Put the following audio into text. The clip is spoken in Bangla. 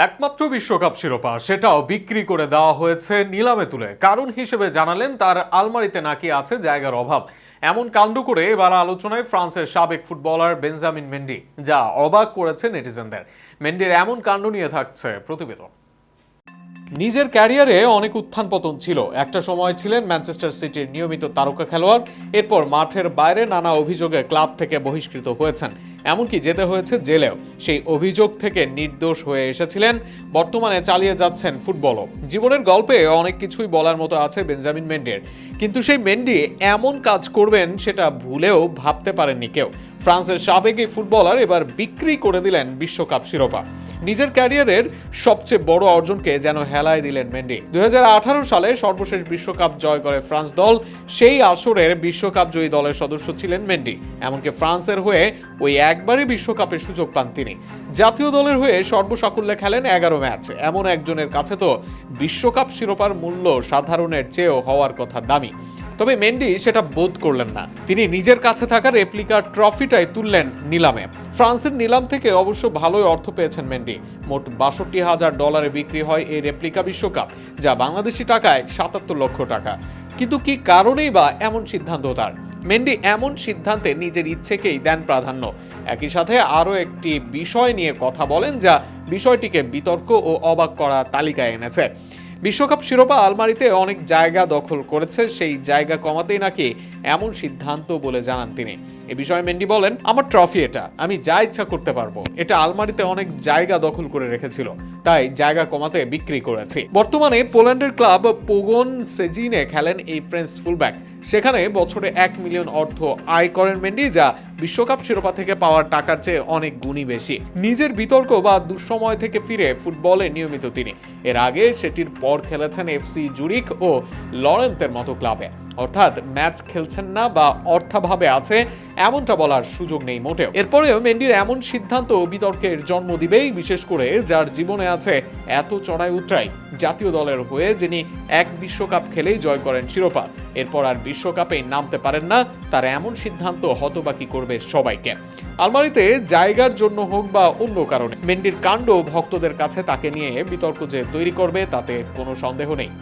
একমাত্র বিশ্বকাপ শিরোপা সেটাও বিক্রি করে দেওয়া হয়েছে নিলামে তুলে। কারণ হিসেবে জানালেন তার আলমারিতে নাকি আছে জায়গার অভাব। এমন কাণ্ড করে এবার আলোচনায় ফ্রান্সের সাবেক ফুটবলার বেঞ্জামিন মেন্ডি, যা অবাক করেছে নেটিজেনদের। মেন্ডির এমন কাণ্ড নিয়ে থাকছে প্রতিবেদন। নিজের ক্যারিয়ারে অনেক উত্থান পতন ছিল। একটা সময় ছিলেন ম্যানচেস্টার সিটির নিয়মিত তারকা খেলোয়াড়, এরপর মাঠের বাইরে নানা অভিযোগে ক্লাব থেকে বহিষ্কৃত হয়েছেন, এমনকি যেতে হয়েছে জেলেও। সেই অভিযোগ থেকে নির্দোষ হয়ে এসেছিলেন, বর্তমানে চালিয়ে যাচ্ছেন ফুটবলও। জীবনের গল্পে অনেক কিছুই বলার মতো আছে বেঞ্জামিন মেন্ডির, কিন্তু সেই মেন্ডি এমন কাজ করবেন সেটা ভুলেও ভাবতে পারেননি কেউ। ফ্রান্সের সাবেক এই ফুটবলার এবার বিক্রি করে দিলেন বিশ্বকাপ শিরোপা। নিজের ক্যারিয়ারের সবচেয়ে বড় অর্জনকে যেন হেলায় দিলেন মেন্ডি। 2018 সালে সর্বশেষ বিশ্বকাপ জয় করে ফ্রান্স দল, সেই আসরের বিশ্বকাপ জয়ী দলের সদস্য ছিলেন মেন্ডি। এমনকি ফ্রান্সের হয়ে ওই একবারই বিশ্বকাপের সুযোগ পান তিনি। জাতীয় দলের হয়ে সর্বসাকুল্যে খেলেন 11 ম্যাচ। এমন একজনের কাছে তো বিশ্বকাপ শিরোপার মূল্য সাধারণের চেয়েও হওয়ার কথা দামি। তবে মেন্ডি সেটা বোধ করলেন না। তিনি নিজের কাছে থাকা রেপ্লিকা ট্রফিটাই তুললেন নিলামে। ফ্রান্সের নিলাম থেকে অবশ্য ভালোই অর্থ পেয়েছেন মেন্ডি। মোট $62,000 বিক্রি হয় এই রেপ্লিকা বিশ্বকাপ, যা বাংলাদেশি টাকায় 77 লক্ষ টাকা। কিন্তু কি কারণেই বা এমন সিদ্ধান্ত তার? মেন্ডি এমন সিদ্ধান্তে নিজের ইচ্ছেকেই দেন প্রাধান্য। একই সাথে আরও একটি বিষয় নিয়ে কথা বলেন, যা বিষয়টিকে বিতর্ক ও অবাক করা তালিকায় এনেছে। বিশ্বকাপ শিরোপা আলমারিতে অনেক জায়গা দখল করেছে, সেই জায়গা কমাতেই নাকি এমন সিদ্ধান্ত বলে জানান তিনি। এ বিষয়ে মেন্ডি বলেন, আমার ট্রফি এটা, আমি যা ইচ্ছা করতে পারবো। এটা আলমারিতে অনেক জায়গা দখল করে রেখেছিল, তাই জায়গা কমাতে বিক্রি করেছি। বর্তমানে পোল্যান্ডের ক্লাব পোগন সেজিনে খেলেন এই ফ্রেঞ্চ ফুলব্যাক। সেখানে বছরে 1 মিলিয়ন অর্থ আয় করেন মেন্ডি, যা বিশ্বকাপ শিরোপা থেকে পাওয়ার টাকার চেয়ে অনেক গুণই বেশি। নিজের বিতর্ক বা দুঃসময় থেকে ফিরে ফুটবলে নিয়মিত তিনি। এর আগে সেটির পর খেলেছেন এফসি জুরিক ও লরেন্তের মতো ক্লাবে। অর্থাৎ ম্যাচ খেলছেন না বা অর্থাভাবে আছে এমনটা বলার সুযোগ নেই মোটেও। এরপরেও মেন্ডির এমন সিদ্ধান্ত বিতর্কের জন্ম দিবেই, বিশেষ করে যার জীবনে আছে এত চড়াই উতরাই। জাতীয় দলের হয়ে যিনি এক বিশ্বকাপ খেলেই জয় করেন শিরোপা, এরপর আর বিশ্বকাপেই নামতে পারেন না, তার এমন সিদ্ধান্ত হতবাকি করবে সবাইকে। আলমারিতে জায়গার জন্য হোক বা অন্য কারণে, মেন্ডির কাণ্ড ভক্তদের কাছে তাকে নিয়ে বিতর্ক যে তৈরি করবে তাতে কোনো সন্দেহ নেই।